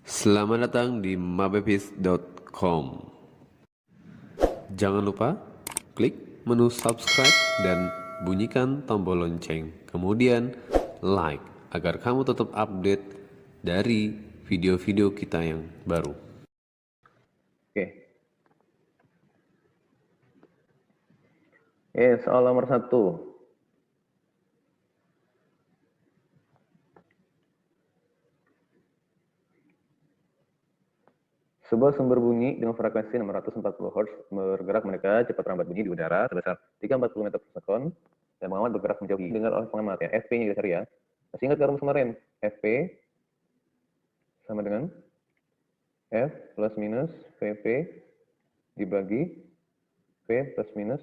Selamat datang di mabepis.com. Jangan lupa klik menu subscribe dan bunyikan tombol lonceng. Kemudian like agar kamu tetap update dari video-video kita yang baru. Oke. Soal nomor 1. Sebuah sumber bunyi dengan frekuensi 640 Hz bergerak mendekat cepat merambat bunyi di udara sebesar 340 meter per sekon dan pengamat bergerak menjauhi. Dengar oleh pengamat ya, Fp-nya dicari ya. Masih ingat rumus kemarin? Fp sama dengan F plus minus Vp dibagi V plus minus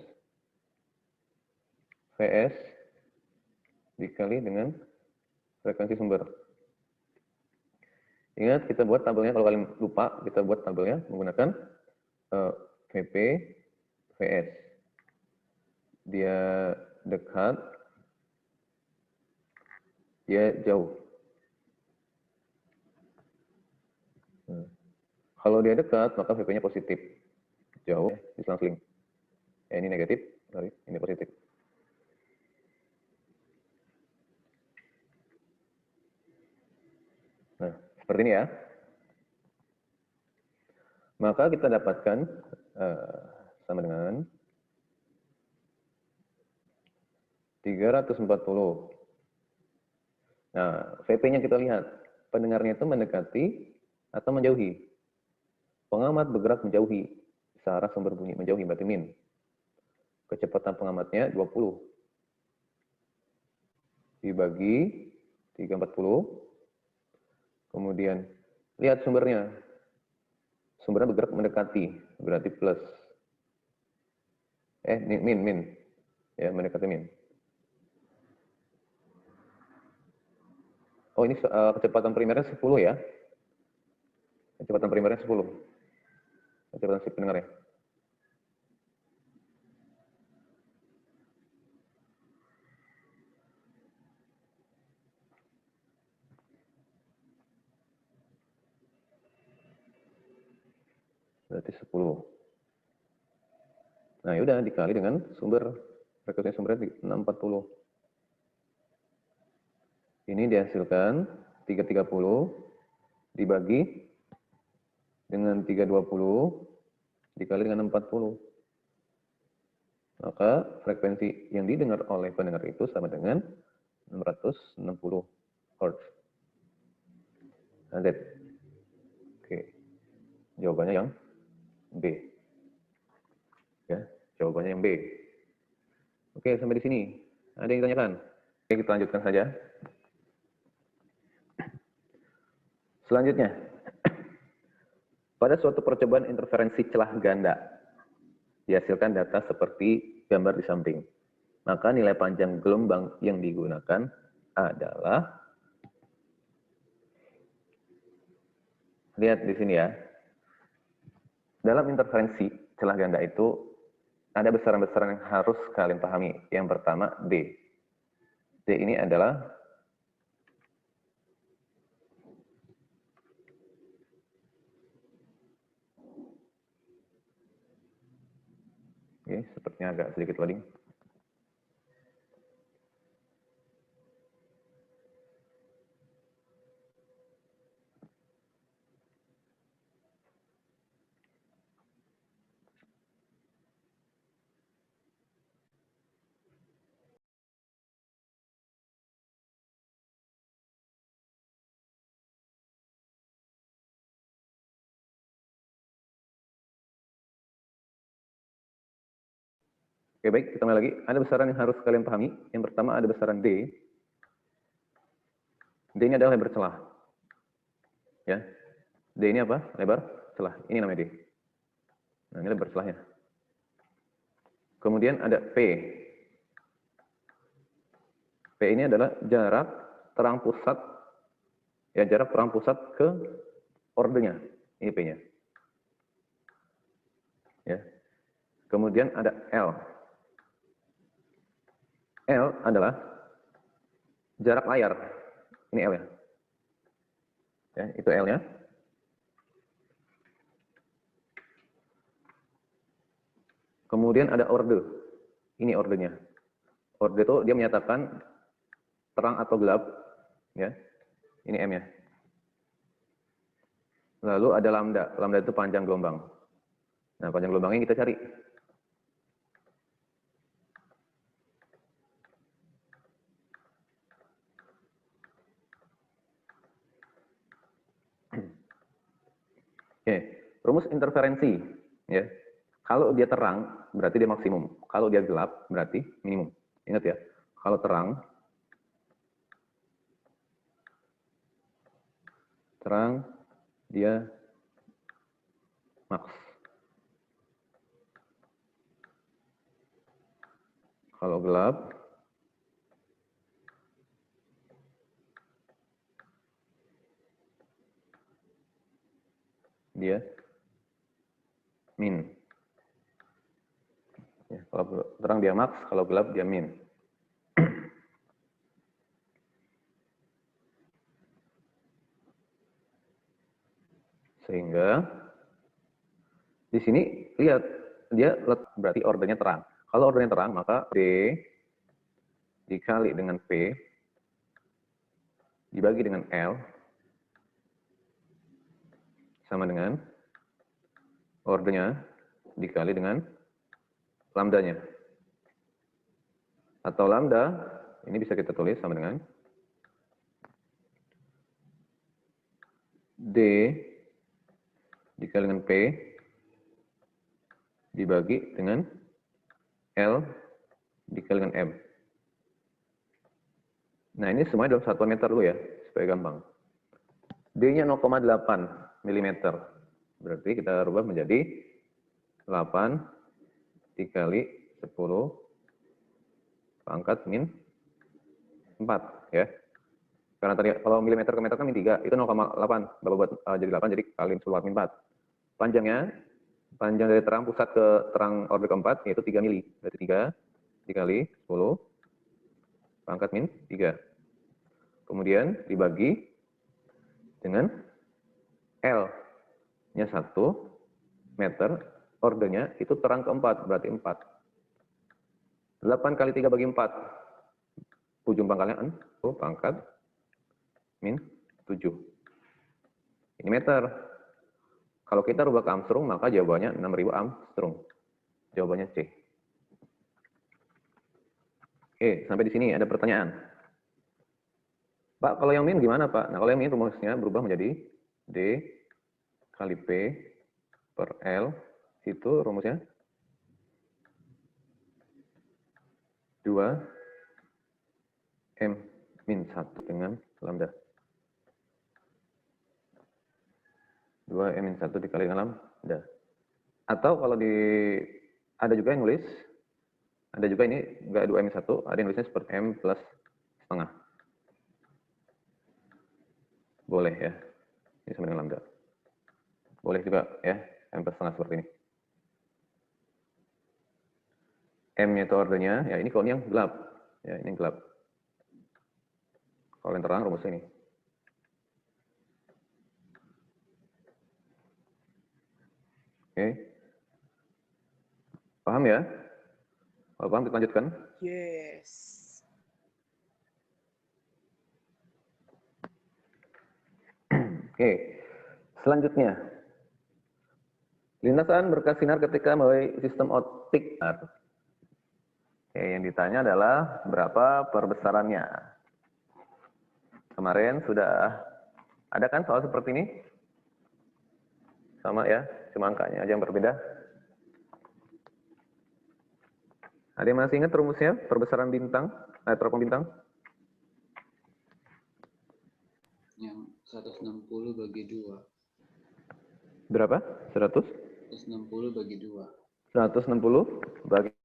Vs dikali dengan frekuensi sumber. Ingat, kita buat tabelnya, kalau kalian lupa, kita buat tabelnya menggunakan Vp, Vs. Dia dekat, dia jauh. Kalau dia dekat, maka Vp-nya positif. Jauh, diselang-seling. Ini negatif, sorry, ini positif. Nah, seperti ini ya. Maka kita dapatkan sama dengan 340. Nah, Vp-nya kita lihat. Pendengarnya itu mendekati atau menjauhi. Pengamat bergerak menjauhi. Searah sumber bunyi menjauhi, berarti min. Kecepatan pengamatnya 20. Dibagi 340. Kemudian, lihat sumbernya. Sumbernya bergerak mendekati, berarti plus. Min. Ya, mendekati min. Oh, ini kecepatan primernya 10 ya. Kecepatan primernya 10. Kecepatan si pendengar ya. Berarti 10. Nah, yaudah dikali dengan sumber. Frekuensi sumbernya 640. Ini dihasilkan 330 dibagi dengan 320 dikali dengan 40. Maka frekuensi yang didengar oleh pendengar itu sama dengan 660 Hz. Nah, oke. Jawabannya yang B. Ya, jawabannya yang B. Oke, sampai di sini. Ada yang ditanyakan? Oke, kita lanjutkan saja. Selanjutnya, pada suatu percobaan interferensi celah ganda, dihasilkan data seperti gambar di samping. Maka nilai panjang gelombang yang digunakan adalah, lihat di sini ya. Dalam interferensi celah ganda itu ada besaran-besaran yang harus kalian pahami. Yang pertama D. D ini adalah sepertinya agak sedikit loading. Oke, baik, kita mulai lagi. Ada besaran yang harus kalian pahami. Yang pertama ada besaran D. D ini adalah lebar celah. Ya. D ini apa? Lebar celah. Ini namanya D. Nah, ini lebar celahnya. Kemudian ada P. P ini adalah jarak terang pusat. Ya, jarak terang pusat ke ordenya. Ini P-nya. Ya. Kemudian ada L. L adalah jarak layar. Ini L ya. Ya, itu L-nya. Kemudian ada orde. Ini ordenya. Orde itu dia menyatakan terang atau gelap, ya. Ini M-nya. Lalu ada lambda. Lambda itu panjang gelombang. Nah, panjang gelombangnya kita cari. Oke, rumus interferensi, ya. Kalau dia terang, berarti dia maksimum. Kalau dia gelap, berarti minimum. Ingat ya, kalau terang, dia max. Kalau gelap, dia min. Ya, kalau terang dia max, kalau gelap dia min. Sehingga di sini lihat dia berarti ordernya terang. Kalau ordernya terang, maka D dikali dengan P dibagi dengan L sama dengan ordernya dikali dengan lambdanya. Atau lambda, ini bisa kita tulis sama dengan D dikali dengan P dibagi dengan L dikali dengan M. Nah, ini semuanya dalam satuan meter dulu ya, supaya gampang. D-nya 0,8 mm. Berarti kita rubah menjadi 8 dikali 10 pangkat min 4 ya. Karena tadi kalau milimeter ke meter kan min 3, itu 0,8. Bapak buat jadi 8, jadi kali 10 min 4. Panjang dari terang pusat ke terang order keempat yaitu 3 mili. Berarti 3 dikali 10 pangkat min 3. Kemudian dibagi dengan L-nya 1 meter, ordernya itu terang keempat, berarti 4. 8 kali 3 bagi 4. Ujung pangkalnya 1 pangkat min 7. Ini meter. Kalau kita rubah ke Armstrong, maka jawabannya 6.000 Armstrong. Jawabannya C. Oke, sampai di sini ada pertanyaan. Pak, kalau yang min gimana, Pak? Nah, kalau yang min rumusnya berubah menjadi D kali P per L. Itu rumusnya 2 M min 1 dengan lambda. 2 M min 1 dikali dengan lambda. Atau kalau ada juga yang nulis, ada juga ini enggak 2 M min 1, ada yang nulisnya seperti M plus setengah. Boleh ya, ini sama dengan lambda. Boleh juga ya, M plus setengah seperti ini. M-nya itu ordernya, ya ini kalau ini yang gelap. Ya, ini yang gelap. Kalau yang terang rumusnya ini. Oke. Paham ya? Kalau paham kita lanjutkan. Yes. Oke. Selanjutnya. Lintasan berkas sinar ketika melalui sistem optik. Oke, yang ditanya adalah berapa perbesarannya. Kemarin sudah ada kan soal seperti ini? Sama ya, cuma angkanya aja yang berbeda. Ada yang masih ingat rumusnya? Perbesaran bintang, teropong bintang? Yang 160 bagi 2. Berapa? 100? 160 bagi 2. 160 bagi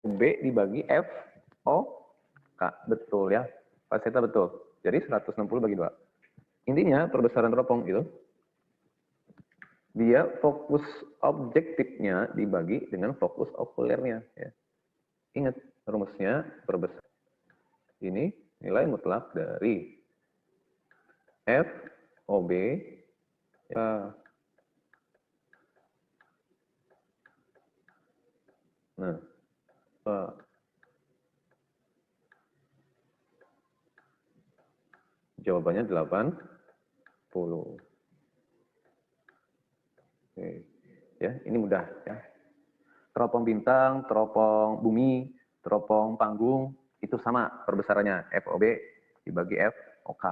B dibagi F O K. Betul ya. Pas kita betul. Jadi 160 bagi 2. Intinya perbesaran teropong itu dia fokus objektifnya dibagi dengan fokus okulernya ya. Ingat rumusnya perbesar. Ini nilai mutlak dari F OB ya. Nah, jawabannya 80. Oke. Ya, ini mudah ya. Teropong bintang, teropong bumi, teropong panggung itu sama perbesarannya FOB dibagi FOK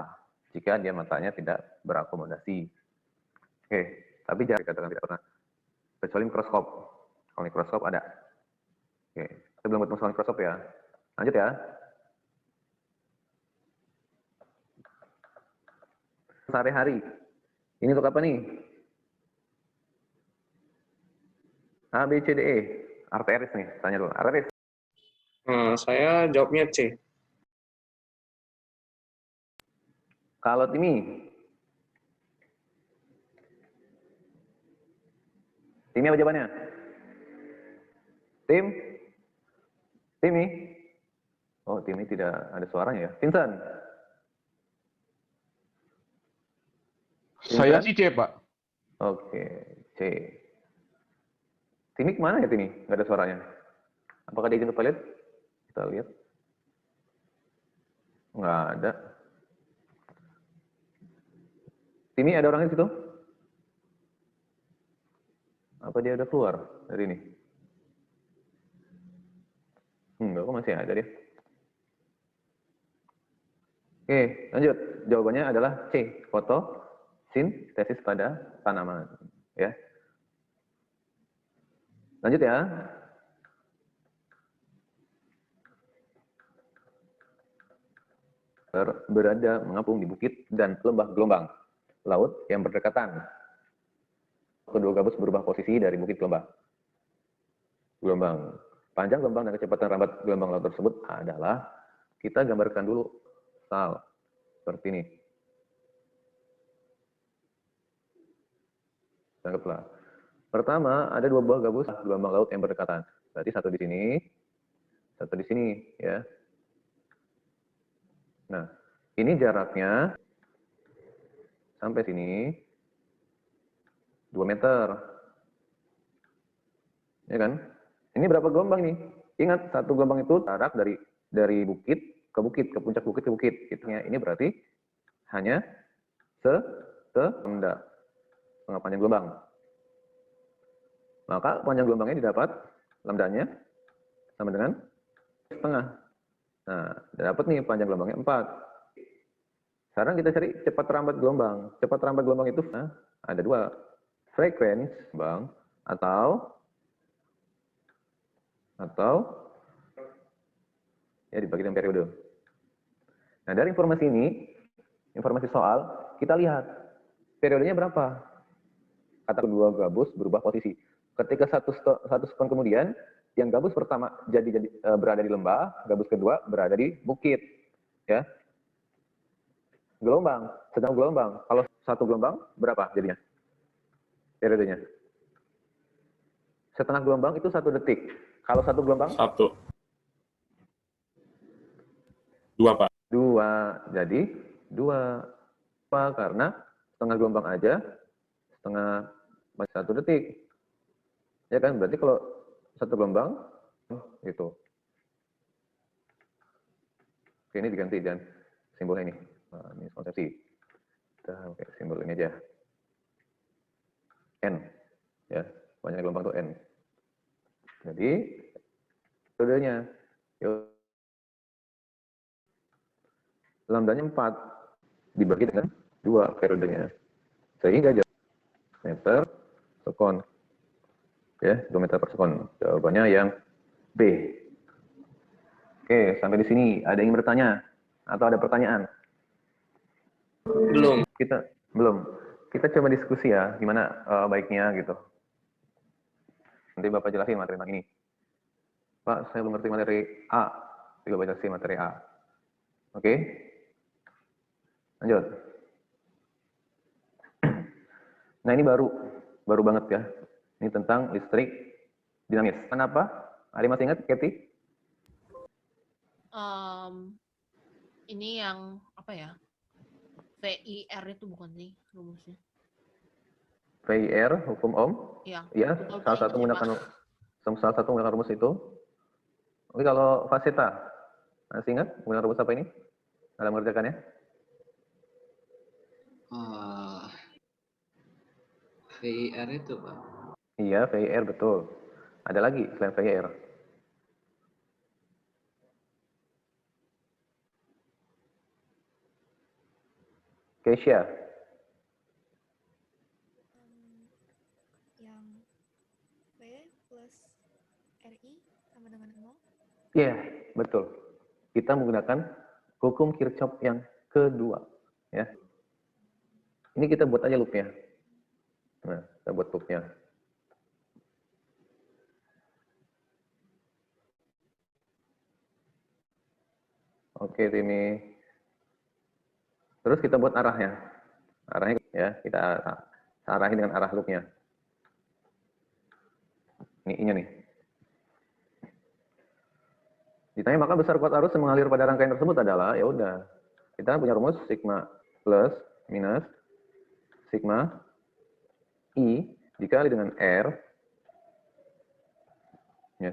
jika dia matanya tidak berakomodasi. Oke, tapi jangan dikatakan tidak pernah. Kecuali mikroskop. Kalau mikroskop ada. Oke, kita belum ketemu soal mikroskop ya. Lanjut ya. Sehari-hari. Ini untuk apa nih? A, B, C, D, E. Arteris nih, tanya dulu. Arteris. Saya jawabnya C. Kalau Timi. Timi apa jawabannya? Tim? Timi? Oh, Timi tidak ada suaranya ya. Vincent? Saya Vincent? sih C, Pak. Oke, C. Timi kemana ya Timi? Nggak ada suaranya. Apakah dia izin valid? Kita lihat. Nggak ada. Timi ada orangnya di situ? Apa dia udah keluar dari ini? Enggak, kok masih ada dia. Oke, lanjut. Jawabannya adalah C. Fotosintesis pada tanaman. Ya. Lanjut ya. Berada mengapung di bukit dan lembah gelombang laut yang berdekatan. Kedua gabus berubah posisi dari bukit ke lembah. Gelombang. Panjang gelombang dan kecepatan rambat gelombang laut tersebut adalah, kita gambarkan dulu sal seperti ini. Anggaplah. Pertama, ada dua buah gabus gelombang laut yang berdekatan. Berarti satu di sini, satu di sini, ya. Nah, ini jaraknya sampai sini 2 meter. Ya kan? Ini berapa gelombang nih? Ingat, satu gelombang itu jarak dari bukit ke bukit, ke puncak bukit ke bukit. Ini berarti hanya setengah panjang gelombang. Maka panjang gelombangnya didapat, lambdanya sama dengan setengah. Nah, dapat nih panjang gelombangnya 4. Sekarang kita cari cepat rambat gelombang. Cepat rambat gelombang itu ada dua. Frekuensi gelombang atau ya dibagi dengan periode. Nah, dari informasi ini, informasi soal, kita lihat periodenya berapa. Kata kedua gabus berubah posisi. Ketika satu sekon kemudian, yang gabus pertama berada di lembah, gabus kedua berada di bukit. Ya. Gelombang, sedang gelombang. Kalau satu gelombang berapa jadinya? Periodenya. Setengah gelombang itu 1 detik. Kalau satu gelombang? 1. 2, Pak. 2. Jadi 2. Apa? Karena setengah gelombang aja, setengah masih 1 detik. Ya kan? Berarti kalau satu gelombang, gitu. Oke, ini diganti dan simbolnya ini. Nah, ini konsepsi. Kita pakai simbol ini aja. N. Ya, banyak gelombang itu N. Jadi, periodenya. Lambdanya 4. Dibagi dengan 2 periodenya. Sehingga meter sekon. Ya, 2 meter per sekon. Jawabannya yang B. Oke, sampai di sini. Ada yang ingin bertanya? Atau ada pertanyaan? Belum. Belum. Kita coba diskusi ya, gimana baiknya gitu. Nanti Bapak jelasin materi tentang ini. Pak, saya belum ngerti materi A. Coba Bapak jelasin materi A. Oke? Lanjut. Nah, ini baru banget ya. Ini tentang listrik dinamis. Kenapa? Ada yang masih ingat, Katy? Ini yang apa ya? VIR itu bukan sih rumusnya? VIR, hukum Ohm? Iya. Iya, salah satu menggunakan salah satu menggunakan rumus itu. Oke, kalau fase theta, masih ingat menggunakan rumus apa ini? Dalam mengerjakannya? VIR itu, Pak. Iya, VIR betul. Ada lagi selain VIR? Keisha. Yang V plus RI sama dengan 0. Iya, betul. Kita menggunakan hukum Kirchhoff yang kedua. Ya. Ini kita buat aja loopnya. Nah, kita buat loopnya. Oke, ini. Terus kita buat arahnya. Arahnya ya, kita arahin dengan arah loopnya. Ini I-nya nih. Ditanya maka besar kuat arus yang mengalir pada rangkaian tersebut adalah, ya udah. Kita punya rumus sigma plus minus sigma I dikali dengan R. Ya.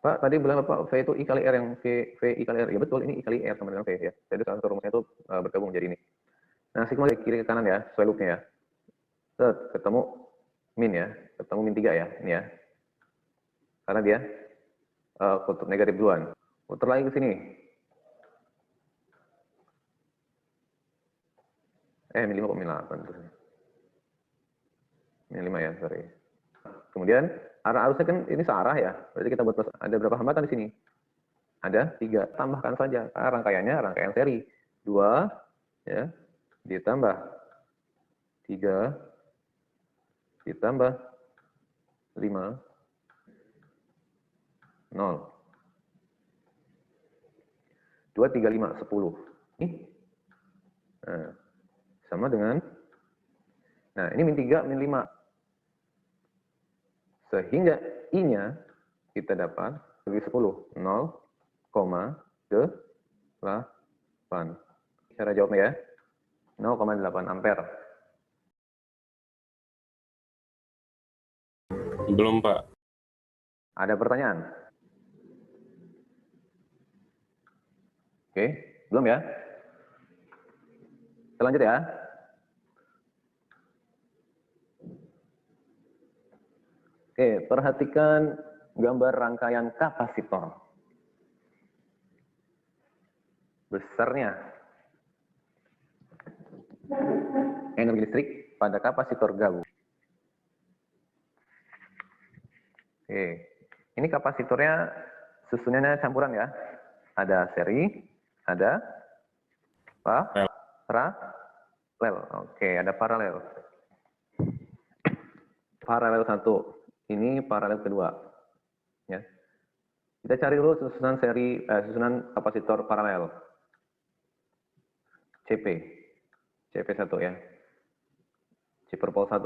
Pak, tadi bilang apa? V itu I kali R yang V I kali R. Ya betul, ini I kali R sama dengan V ya. Jadi salah satu rumusnya itu bergabung jadi ini. Nah, sigma dari kiri ke kanan ya, sesuai loopnya ya. Set, ketemu min ya, ketemu min 3 ya, ini ya. Karena dia kutub negatif duluan. Putar lagi ke sini. Min 5 kok min 8 terus. Min 5 ya, sorry. Kemudian arah arusnya kan ini searah ya. Berarti kita buat ada berapa hambatan di sini? Ada 3. Tambahkan saja. Rangkaiannya rangkaian seri. 2 ya, ditambah 3 ditambah 5 0. 2, 3, 5, 10. Ini nah, sama dengan, nah ini min 3, min 5. Sehingga I-nya kita dapat bagi 10, 0,8. Cara jawabnya ya, 0,8 ampere. Belum, Pak. Ada pertanyaan? Oke, belum ya? Kita lanjut ya. Oke, perhatikan gambar rangkaian kapasitor. Besarnya energi listrik pada kapasitor gabung. Oke, ini kapasitornya susunannya campuran ya. Ada seri, ada paralel. Oke, ada paralel. Paralel 1. Ini paralel kedua. Ya. Kita cari dulu susunan seri, susunan kapasitor paralel. CP. CP1 ya. Ciperpol 1.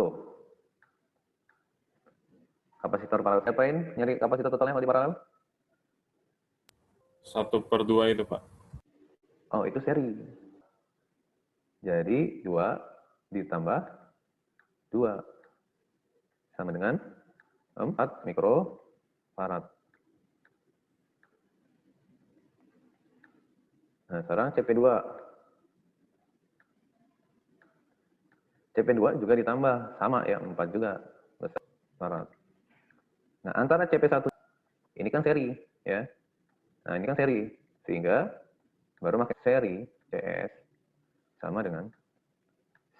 Kapasitor paralel. Siapain nyari kapasitor totalnya kalau di paralel? 1/2 itu, Pak. Oh, itu seri. Jadi 2 ditambah 2 sama dengan 4 mikrofarad. Nah, sekarang CP2. CP2 juga ditambah, sama ya, 4 juga. Farad. Nah, antara CP1, ini kan seri, ya. Nah, ini kan seri. Sehingga, baru pakai seri, CS, sama dengan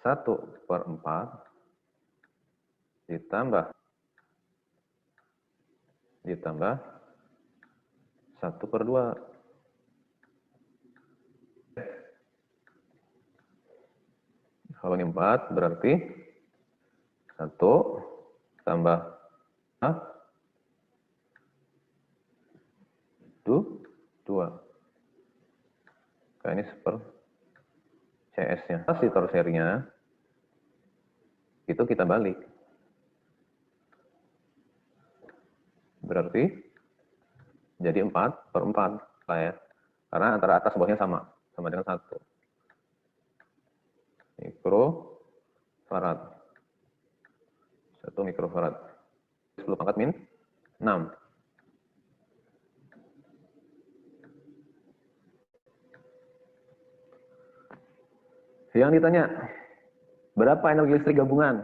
1/4 ditambah 1/2. Kalau ini 4 berarti 1 tambah 2. Nah, ini super CS-nya. Kapasitor serinya itu kita balik. Berarti jadi 4/4 lah ya. Karena antara atas bawahnya sama dengan 1. Mikrofarad. 1 mikrofarad. 10 pangkat min 6. Yang ditanya, berapa energi listrik gabungan?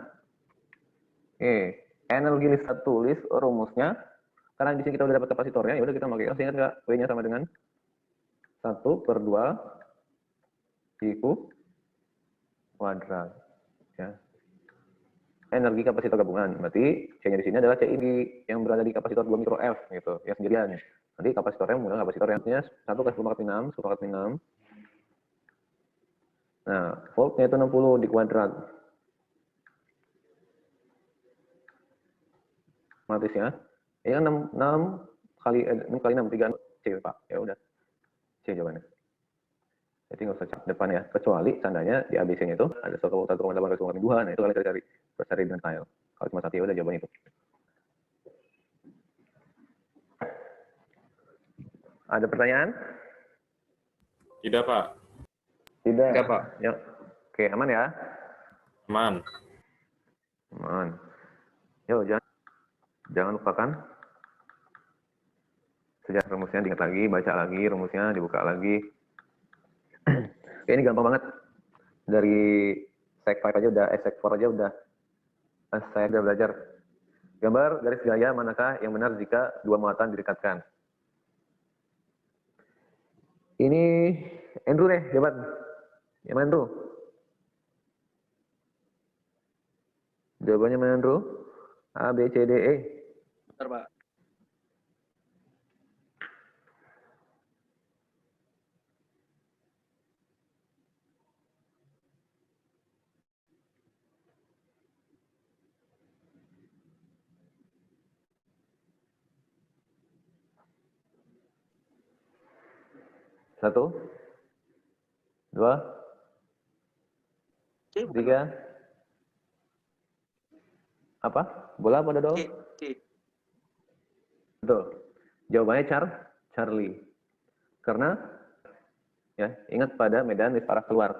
Energi listrik tulis rumusnya. Karena di sini kita udah dapat kapasitornya, ya udah kita pakai. Ingat nggak? W-nya sama dengan 1/2 Q kuadrat. Ya. Energi kapasitor gabungan. Berarti C-nya di sini adalah CI yang berada di kapasitor 2 mikro F gitu, yang sendirian. Nanti kapasitornya menggunakan kapasitor yang 1/10⁻6, 10⁻6. Nah, voltnya itu 60 di kuadrat. Otomatis ya. Ini kan 6 kali 6, 3, C, Pak. Ya udah. C jawabannya. Jadi nggak usah cek depan ya. Kecuali seandainya di ABC-nya itu ada 1,8 nah itu kalian cari. Terus cari dengan tile. Kalau cuma satu ya udah jawabannya itu. Ada pertanyaan? Tidak, Pak. Tidak. Enggak, Pak. Ya. Oke, aman ya? Aman. Aman. Yuk, jangan lupakan. Sejak rumusnya diingat lagi, baca lagi rumusnya, dibuka lagi. Oke, ini gampang banget. Dari sec 5 aja udah, sec 4 aja udah. Saya udah belajar. Gambar garis gaya manakah yang benar jika dua muatan didekatkan? Ini Andrew nih, jawaban. Yang mana Andrew? Jawabannya mana Andrew? A, B, C, D, E. Bentar, Pak. Satu, dua, C bukan, tiga. Apa? Bola apa dodol? Pak? C. Betul. Jawabannya Charlie. Karena ya ingat pada medan list arah keluar.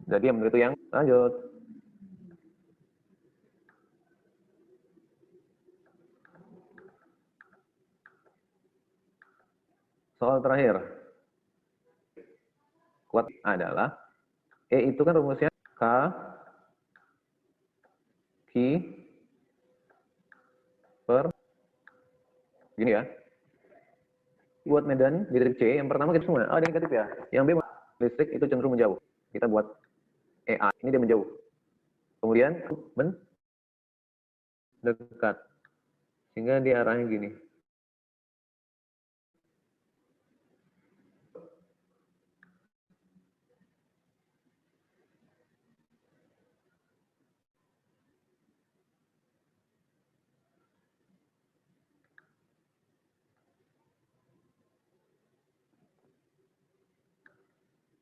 Jadi yang benar itu yang lanjut. Soal terakhir. Kuat adalah E itu kan rumusnya K Q per gini ya. Buat medan di titik C, yang pertama kita semua ada yang negatif ya. Yang B listrik itu cenderung menjauh. Kita buat EA, ini dia menjauh. Kemudian dekat. Sehingga dia arahnya gini.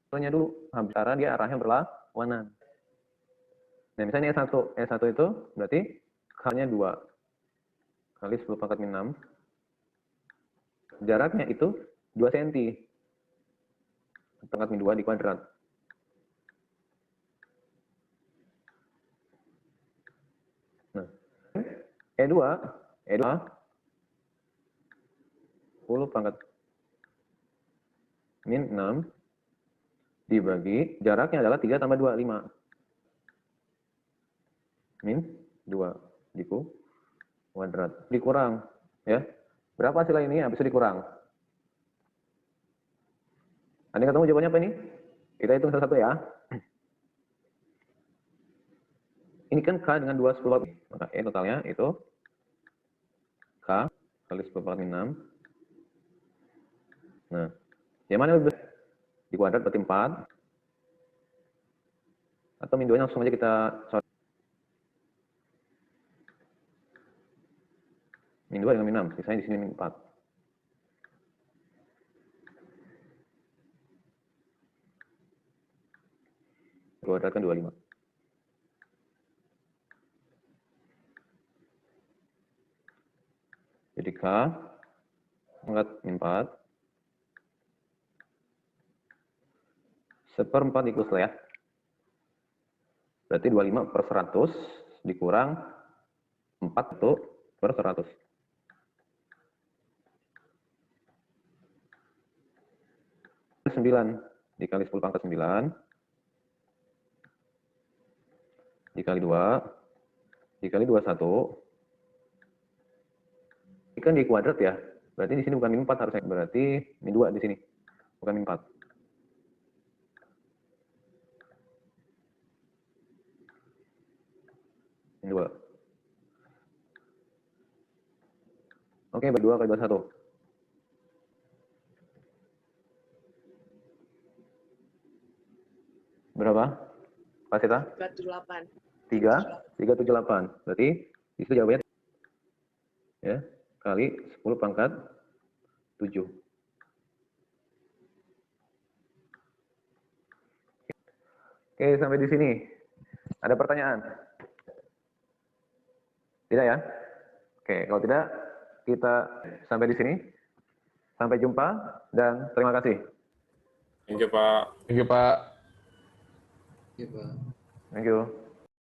Contohnya dulu, cara dia arahnya berlawanan. Nah, misalnya E1 itu berarti K-nya 2 kali 10⁻6. Jaraknya itu 2 cm. Pangkat min 2 di kuadrat. Nah, E2 10 pangkat min 6 dibagi jaraknya adalah 3 tambah 2, 5. Min 2 di kuadrat. Dikurang. Ya. Berapa hasil ini? Habis itu dikurang. Ada yang ketemu jawabannya apa ini? Kita hitung satu-satu ya. Ini kan K dengan 2 10. Maka E totalnya itu K kali 10⁻6. Nah, yang mana lebih besar? Di kuadrat berarti 4. Atau min 2-nya langsung aja kita sorot. Min 2 dengan min 6. Sisanya di sini min 4. Kuadrat kan 25. Jadi K pangkat min 4. 1/4 dikurang ya. Berarti 25/100 dikurang 4 itu per 100. Sembilan dikali 10 pangkat 9 dikali 2 dikali 21. Ini kan di kuadrat ya. Berarti di sini bukan min 4 harusnya. Berarti min 2 di sini. Bukan min 4. Min 2. Oke, bagi 2 kali 21. Berapa? Pak Sita? 378. 378. Berarti di situ jawabannya ya, kali 10 pangkat 7. Oke, sampai di sini. Ada pertanyaan? Tidak ya? Oke, kalau tidak, kita sampai di sini. Sampai jumpa dan terima kasih. Thank you, Pak. Ya, Pak. Thank you.